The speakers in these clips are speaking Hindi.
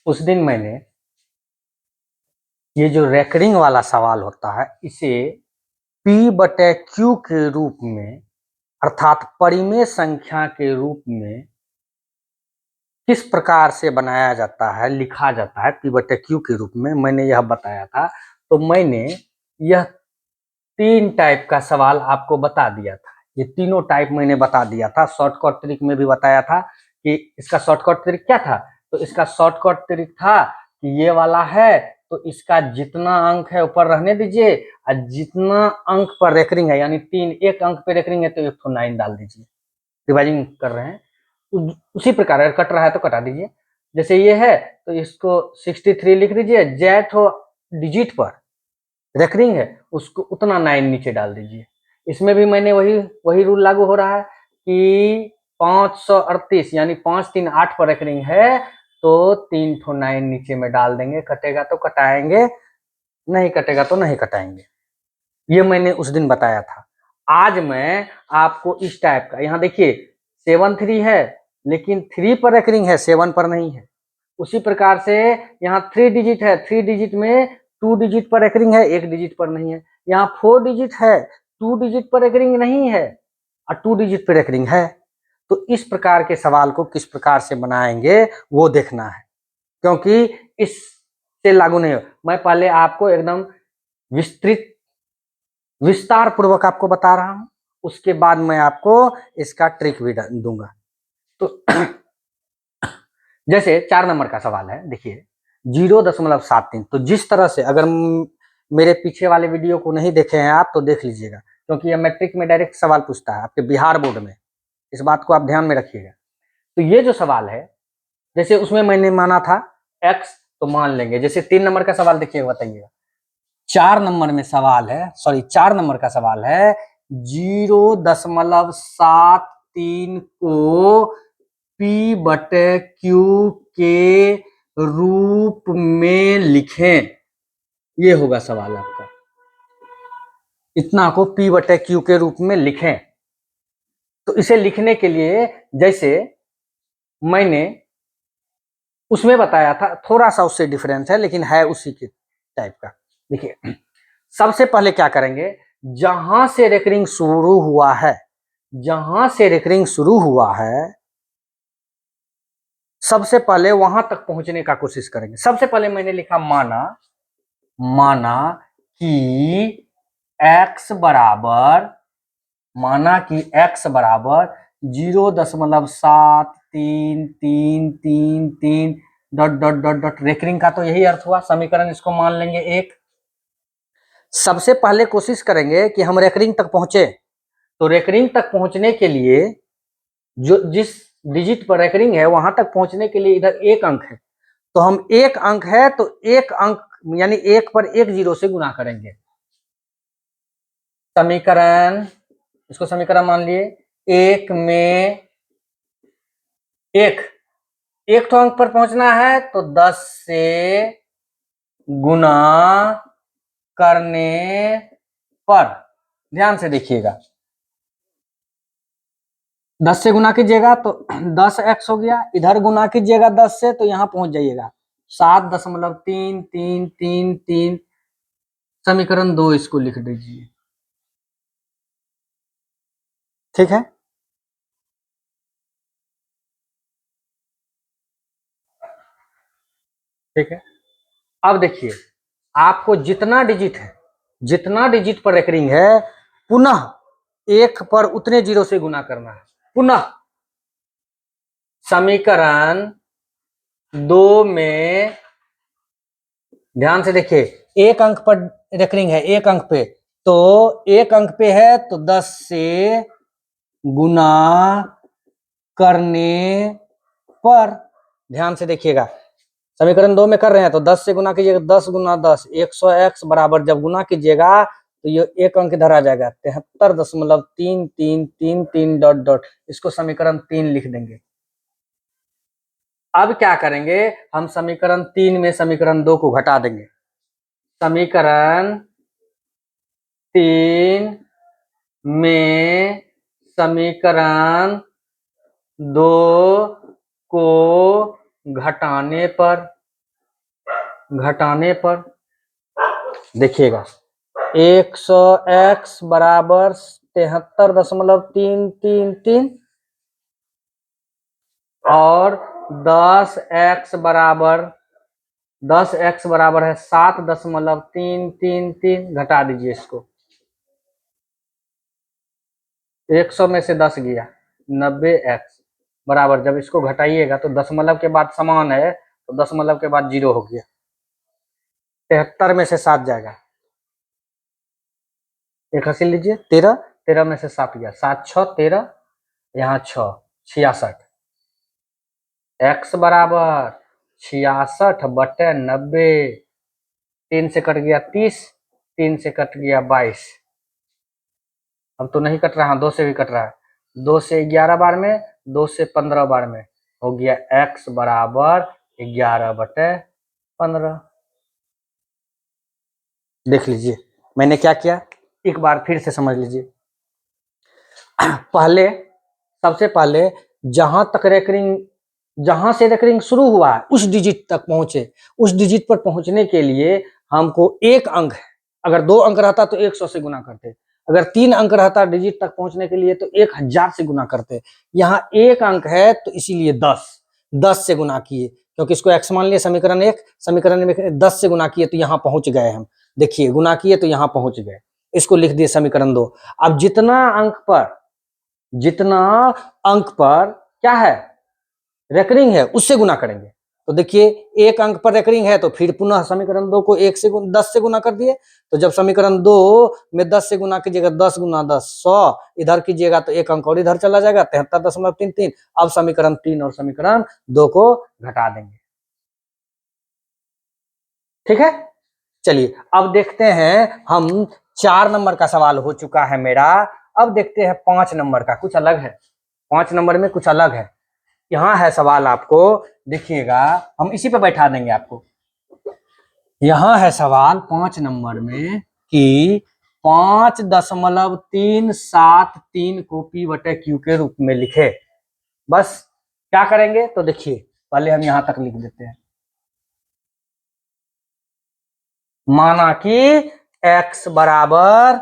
उस दिन मैंने ये जो रेकरिंग वाला सवाल होता है इसे P/Q के रूप में अर्थात परिमेय संख्या के रूप में किस प्रकार से बनाया जाता है, लिखा जाता है P/Q के रूप में, मैंने यह बताया था। तो मैंने यह 3 टाइप का सवाल आपको बता दिया था। ये तीनों टाइप मैंने बता दिया था। शॉर्टकट ट्रिक में भी बताया था कि इसका शॉर्टकट ट्रिक क्या था। तो इसका शॉर्टकट ट्रिक था कि ये वाला है तो इसका जितना अंक है ऊपर रहने दीजिए और जितना अंक पर रेकरिंग है यानी 3 एक अंक पे रेकरिंग है तो 1 तो 9 डाल दीजिए। रिवाइजिंग कर रहे हैं उसी प्रकार अगर कट रहा है तो कटा दीजिए। जैसे ये है तो इसको 63 लिख दीजिए, जेठ डिजिट पर रेकरिंग है उसको उतना 9 नीचे डाल दीजिए। इसमें भी मैंने वही रूल लागू हो रहा है कि 538 यानी 5 3 8 पर रेकरिंग है तो 3 ठो 9 नीचे में डाल देंगे। कटेगा तो कटाएंगे, नहीं कटेगा तो नहीं कटाएंगे। ये मैंने उस दिन बताया था। आज मैं आपको इस टाइप का, यहाँ देखिए 7 3 है लेकिन 3 पर रेकरिंग है, 7 पर नहीं है। उसी प्रकार से यहाँ 3 डिजिट है, 3 डिजिट में 2 डिजिट पर रेकरिंग है, 1 डिजिट पर नहीं है। यहाँ 4 डिजिट है, 2 डिजिट पर रेकरिंग नहीं है और 2 डिजिट पर रेकरिंग है। तो इस प्रकार के सवाल को किस प्रकार से बनाएंगे वो देखना है, क्योंकि इससे लागू नहीं हो। मैं पहले आपको एकदम विस्तार पूर्वक आपको बता रहा हूं, उसके बाद मैं आपको इसका ट्रिक भी दूंगा। तो जैसे 4 नंबर का सवाल है, देखिए 0.73। तो जिस तरह से, अगर मेरे पीछे वाले वीडियो को नहीं देखे हैं आप तो देख लीजिएगा, क्योंकि यह मैट्रिक में डायरेक्ट सवाल पूछता है आपके बिहार बोर्ड में। इस बात को आप ध्यान में रखिएगा। तो ये जो सवाल है, जैसे उसमें मैंने माना था x, तो मान लेंगे। जैसे 3 नंबर का सवाल देखिएगा, बताइएगा। 4 नंबर में सवाल है, सॉरी 4 नंबर का सवाल है 0.73 को P/Q के रूप में लिखें। ये होगा सवाल आपका, इतना को P/Q के रूप में लिखें। तो इसे लिखने के लिए जैसे मैंने उसमें बताया था, थोड़ा सा उससे डिफरेंस है लेकिन है उसी के टाइप का। देखिए सबसे पहले क्या करेंगे, जहां से रेकरिंग शुरू हुआ है, जहां से रेकरिंग शुरू हुआ है सबसे पहले वहां तक पहुंचने का कोशिश करेंगे। सबसे पहले मैंने लिखा माना कि x बराबर, माना कि x बराबर 0.7333 dot dot dot dot. Recurring का तो यही अर्थ हुआ, समीकरण इसको मान लेंगे एक। सबसे पहले कोशिश करेंगे कि हम रेकरिंग तक पहुंचे। तो रेकरिंग तक पहुंचने के लिए जो जिस डिजिट पर रेकरिंग है वहां तक पहुंचने के लिए इधर एक अंक है, तो हम एक अंक है तो एक अंक यानी एक पर एक जीरो से गुना करेंगे। समीकरण, इसको समीकरण मान लिए। एक में एक तो अंक पर पहुंचना है तो 10 से गुना करने पर, ध्यान से देखिएगा, 10 से गुना कीजिएगा तो 10x हो गया। इधर गुना कीजिएगा 10 से तो यहां पहुंच जाइएगा 7.3333। समीकरण 2 इसको लिख दीजिए, ठीक है। ठीक है, अब देखिए आपको जितना डिजिट पर रेकरिंग है पुनः एक पर उतने जीरो से गुना करना है। पुनः समीकरण 2 में ध्यान से देखिए, एक अंक पर रेकरिंग है, एक अंक पे, तो एक अंक पे है तो 10 से गुना करने पर, ध्यान से देखिएगा, समीकरण 2 में कर रहे हैं तो 10 से गुना कीजिएगा, 10 गुना 10 100x बराबर जब गुना कीजिएगा तो ये एक अंक इधर आ जाएगा 73.3333 डॉट डॉट। इसको समीकरण 3 लिख देंगे। अब क्या करेंगे, हम समीकरण 3 में समीकरण 2 को घटा देंगे। समीकरण 3 में समीकरण 2 को घटाने पर देखिएगा 100x बराबर 73.333 और 10x बराबर है 7.333। घटा दीजिए इसको, 100 में से 10 गया 90x बराबर, जब इसको घटाइएगा तो दशमलव के बाद समान है तो दशमलव के बाद 0 हो गया। 73 में से 7 जाएगा, एक हंसी लीजिए, 13, 13 में से 7 गया, 7 6 13, यहाँ 6 66, x बराबर 66/90, 3 से कट गया 30, 3 से कट गया 22, अब तो नहीं कट रहा, 2 से भी कट रहा है, 2 से 11 बार में, 2 से 15 बार में, हो गया x बराबर 11/15। देख लीजिए मैंने क्या किया, एक बार फिर से समझ लीजिए। पहले सबसे पहले जहां से रेकरिंग शुरू हुआ है उस डिजिट तक पहुंचे, उस डिजिट पर पहुंचने के लिए हमको एक अंक है, अगर 2 अंक रहता तो 100 से गुना करते, अगर 3 अंक रहता डिजिट तक पहुंचने के लिए तो 1000 से गुना करते। यहाँ एक अंक है तो इसीलिए 10 से गुना किए, क्योंकि इसको x मान लिया, समीकरण 1, समीकरण में 10 से गुना किए तो यहाँ पहुंच गए हम, देखिए गुना किए तो यहाँ पहुंच गए, इसको लिख दिए समीकरण 2। अब जितना अंक पर क्या है रेकरिंग है उससे गुना करेंगे, तो देखिए एक अंक पर रेकरिंग है तो फिर पुनः समीकरण 2 को 10 से गुना कर दिए, तो जब समीकरण 2 में 10 से गुना कीजिएगा, 10 गुना 10 100, इधर कीजिएगा तो एक अंक और इधर चला जाएगा 73.33। अब समीकरण 3 और समीकरण 2 को घटा देंगे, ठीक है। चलिए अब देखते हैं, हम 4 नंबर का सवाल हो चुका है मेरा, अब देखते हैं 5 नंबर का, कुछ अलग है, 5 नंबर में कुछ अलग है। यहाँ है सवाल, आपको देखिएगा, हम इसी पे बैठा देंगे आपको। यहाँ है सवाल 5 नंबर में कि 5.373 को P/Q के रूप में लिखे। बस क्या करेंगे तो देखिए, पहले हम यहाँ तक लिख देते हैं, माना कि x बराबर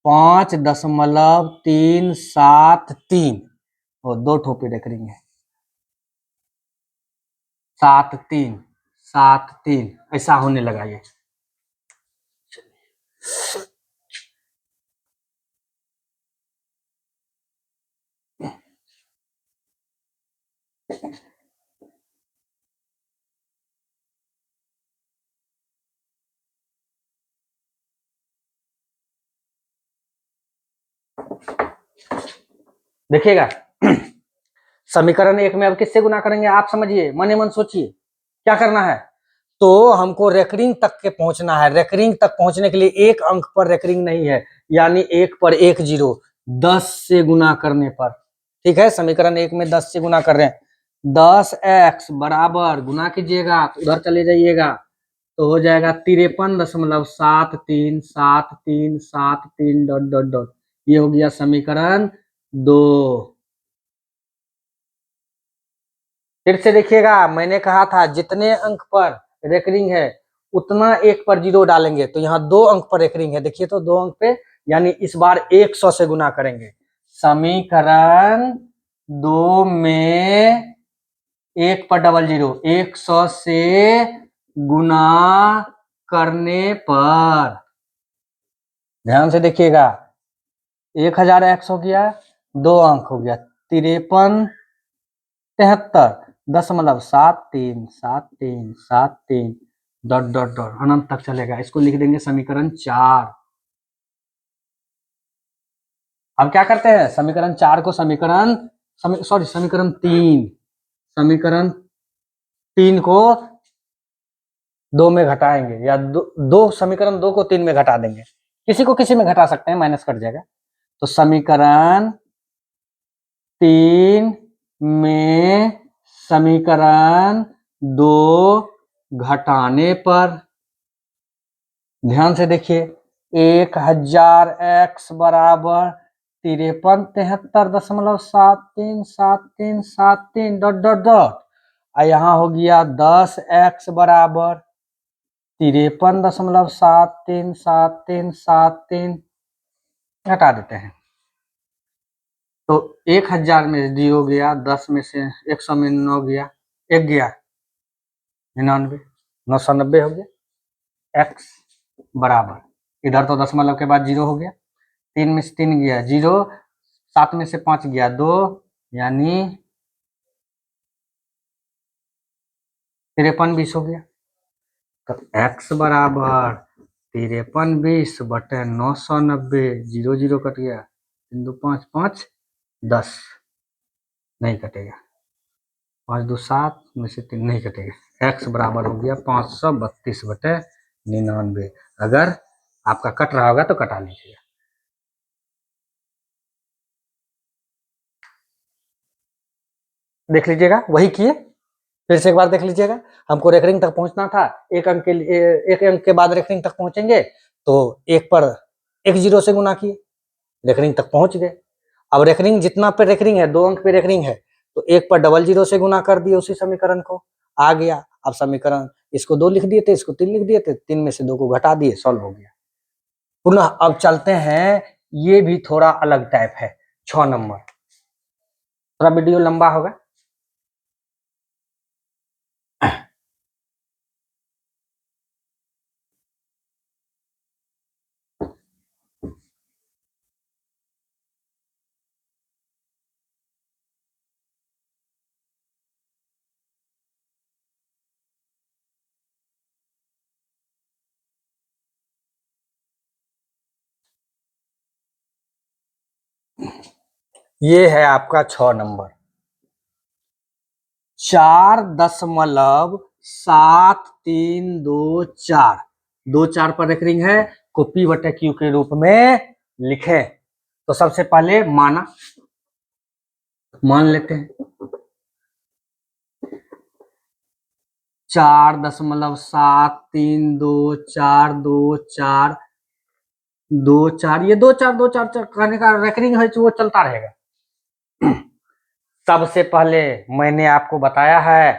5.373 और 2 ठोपे रेकरिंग है, 7 3 ऐसा होने लगा ये। देखिएगा समीकरण 1 में अब किससे गुना करेंगे, आप समझिए, मन ही मन सोचिए क्या करना है। तो हमको रेकरिंग तक के पहुंचना है, रेकरिंग तक पहुंचने के लिए एक अंक पर रेकरिंग नहीं है, यानी 1 पर 1 0, 10 से गुना करने पर, ठीक है। समीकरण 1 में 10 से गुना कर रहे हैं, 10x बराबर, गुना कीजिएगा तो उधर चले जाइएगा तो हो जाएगा 53.737373 डॉट डॉट डॉट, ये हो गया समीकरण 2। फिर से देखिएगा, मैंने कहा था जितने अंक पर रेकरिंग है उतना 1 पर 0 डालेंगे, तो यहाँ 2 अंक पर रेकरिंग है, देखिए तो 2 अंक पे, यानी इस बार 100 से गुना करेंगे। समीकरण 2 में 1 पर 00, 100 से गुना करने पर, ध्यान से देखिएगा, 1000x हो गया, 2 अंक हो गया 53.737373 डॉट डॉट डॉट अनंत तक चलेगा, इसको लिख देंगे समीकरण 4। अब क्या करते हैं, समीकरण 4 को समीकरण 3 को 2 में घटाएंगे, या समीकरण 2 को 3 में घटा देंगे, किसी को किसी में घटा सकते हैं, माइनस कट जाएगा, तो समीकरण 3 में समीकरण 2 घटाने पर, ध्यान से देखिए, 1000x बराबर 53.737373 डॉट डॉट डॉट, और यहाँ हो गया 10x बराबर 53.737373 घटा देते हैं तो 1000 में 0 गया, 10 में से 100 में 9 गया, 1 गया 99, 990 हो गया। x बराबर इधर तो दशमलव के बाद 0 हो गया, 3 में से 3 गया 0, 7 में से 5 गया 2, यानी 53-20 हो गया। तो x बराबर 53-20 बटे 990, 0 0 कट गया, 3 2 5 5 10 नहीं कटेगा, 5 2 7 में से 3 नहीं कटेगा। x बराबर हो गया 532 बटे 99। अगर आपका कट रहा होगा तो कटा लीजिएगा। देख लीजिएगा, वही किए, फिर से एक बार देख लीजिएगा। हमको रेकरिंग तक पहुंचना था, एक अंक के लिए, एक अंक के बाद रेकरिंग तक पहुंचेंगे तो एक पर एक 0 से गुना किए, रेकरिंग तक पहुंच गए। अब रेकरिंग जितना पे रेकरिंग है, 2 अंक पे रेकरिंग है, तो एक पर डबल 0 से गुना कर दिए, उसी समीकरण को आ गया। अब समीकरण इसको 2 लिख दिए थे, इसको 3 लिख दिए थे, 3 में से 2 को घटा दिए, सॉल्व हो गया। पुनः अब चलते हैं, ये भी थोड़ा अलग टाइप है, 6 नंबर। थोड़ा वीडियो लंबा होगा। ये है आपका 6 नंबर, 4.7324, 2 4 पर रेकरिंग है को P बटे Q के रूप में लिखे। तो सबसे पहले मान लेते हैं 4.73242424, ये 2 4 2 4 करने का रेकरिंग है वो चलता रहेगा। सबसे पहले मैंने आपको बताया है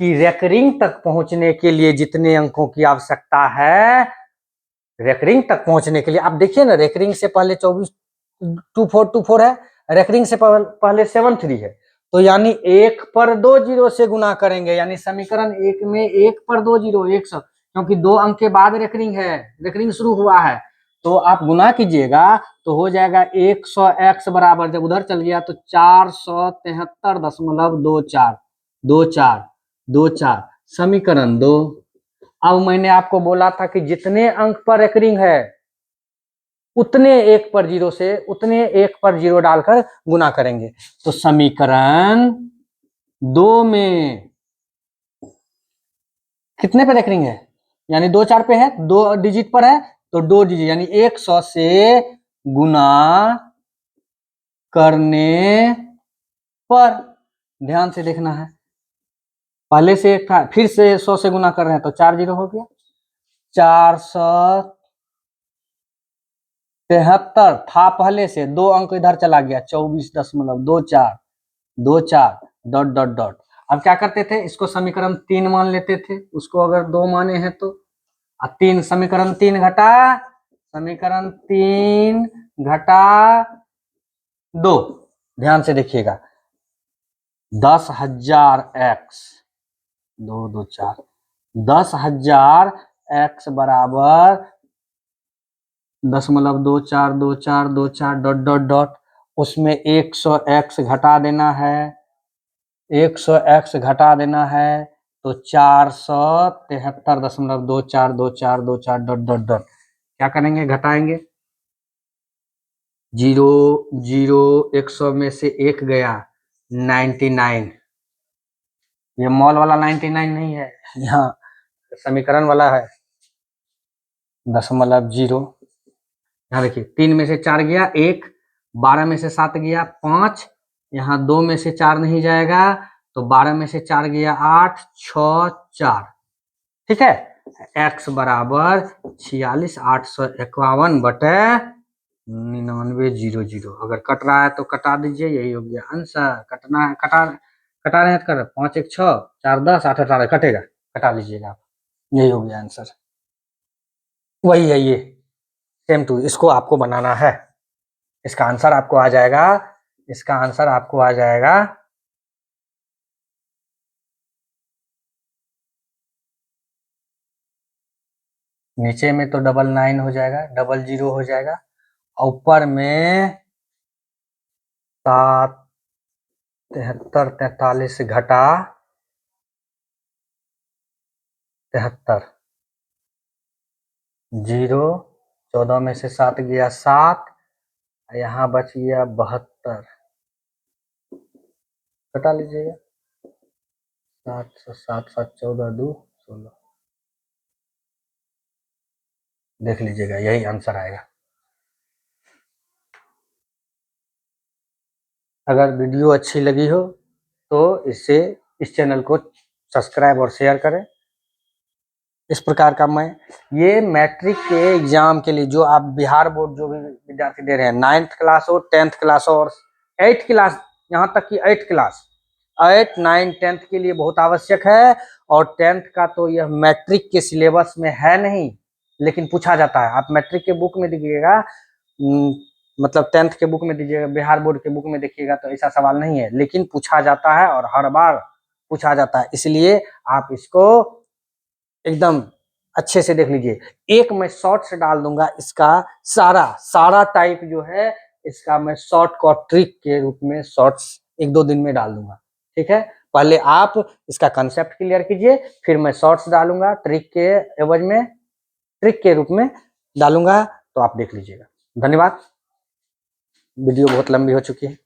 कि रेकरिंग तक पहुंचने के लिए जितने अंकों की आवश्यकता है, रेकरिंग तक पहुंचने के लिए, आप देखिए ना, रेकरिंग से पहले 24 है, रेकरिंग से पहले 73 है, तो यानी 1 पर 2 0 से गुना करेंगे, यानी समीकरण 1 में 1 पर 2 0 100, क्योंकि 2 अंक के बाद रेकरिंग है, रेकरिंग शुरू हुआ है, तो आप गुना कीजिएगा तो हो जाएगा 100x बराबर, जब उधर चल गया तो 473.24 24 समीकरण 2। अब मैंने आपको बोला था कि जितने अंक पर रेकरिंग है उतने 1 पर 0 से, उतने 1 पर 0 डालकर गुना करेंगे। तो समीकरण 2 में कितने पे रेकरिंग है, यानी 2 4 पे है, 2 डिजिट पर है, तो 2 डिजिट यानी 100 से गुना करने पर, ध्यान से देखना है, पहले से एक था, फिर से 100 से गुना कर रहे हैं तो 4 0 हो गया, 473 था पहले से, 2 अंक इधर चला गया, 24.24 डॉट डॉट डॉट। अब क्या करते थे, इसको समीकरण 3 मान लेते थे, उसको अगर 2 माने हैं तो 3, समीकरण 3 घटा समीकरण 3 घटा 2, ध्यान से देखिएगा, 10,000x 2 2 4, 10,000x बराबर 0.242424 डॉट डॉट डॉट, उसमें 100x घटा देना है, 100x घटा देना है, तो 473.242424 डॉट डॉट डॉट, क्या करेंगे, घटाएंगे, 0 0, 100 में से 1 गया 99, ये मॉल वाला 99 नहीं है, यहाँ समीकरण वाला है 0.0। यहाँ देखिए, 3 में से 4 गया 1, 12 में से 7 गया 5, यहाँ 2 में से 4 नहीं जाएगा, तो 12 में से 4 गया 8 6 4, ठीक है। x बराबर 46,851 बटे 9900। अगर कट रहा है तो कटा दीजिए, यही हो गया आंसर। कटना है कटा रहे हैं तो कर 5 1 6 4 10 8 18 कटेगा, कटा लीजिएगा आप। यही हो गया आंसर, वही है ये, सेम टू, इसको आपको बनाना है। इसका आंसर आपको आ जाएगा, इसका आंसर आपको आ जाएगा नीचे में तो 99 हो जाएगा, 00 हो जाएगा, और ऊपर में 7 73 43 घटा 73, 0 14 में से 7 गया 7, यहाँ बच गया 72, घटा लीजिएगा, 7 7 7 14 2 16, देख लीजिएगा यही आंसर आएगा। अगर वीडियो अच्छी लगी हो तो इस चैनल को सब्सक्राइब और शेयर करें। इस प्रकार का मैं ये मैट्रिक के एग्जाम के लिए जो आप बिहार बोर्ड जो भी विद्यार्थी दे रहे हैं, 9th क्लास हो, 10th क्लास हो और 8th क्लास, यहाँ तक कि 8th क्लास, 8 9 10th के लिए बहुत आवश्यक है। और 10th का तो यह मैट्रिक के सिलेबस में है नहीं, लेकिन पूछा जाता है। आप मैट्रिक के बुक में देखिएगा, मतलब 10th के बुक में दीजिएगा, बिहार बोर्ड के बुक में देखिएगा तो ऐसा सवाल नहीं है, लेकिन पूछा जाता है और हर बार पूछा जाता है। इसलिए आप इसको एकदम अच्छे से देख लीजिए। एक मैं शॉर्ट्स डाल दूंगा, इसका सारा टाइप जो है इसका मैं शॉर्ट का ट्रिक के रूप में शॉर्ट्स 1-2 दिन में डाल दूंगा, ठीक है। पहले आप इसका कंसेप्ट क्लियर कीजिए, फिर मैं शॉर्ट्स डालूंगा ट्रिक के एवज में, ट्रिक के रूप में डालूंगा, तो आप देख लीजिएगा। धन्यवाद, वीडियो बहुत लंबी हो चुकी है।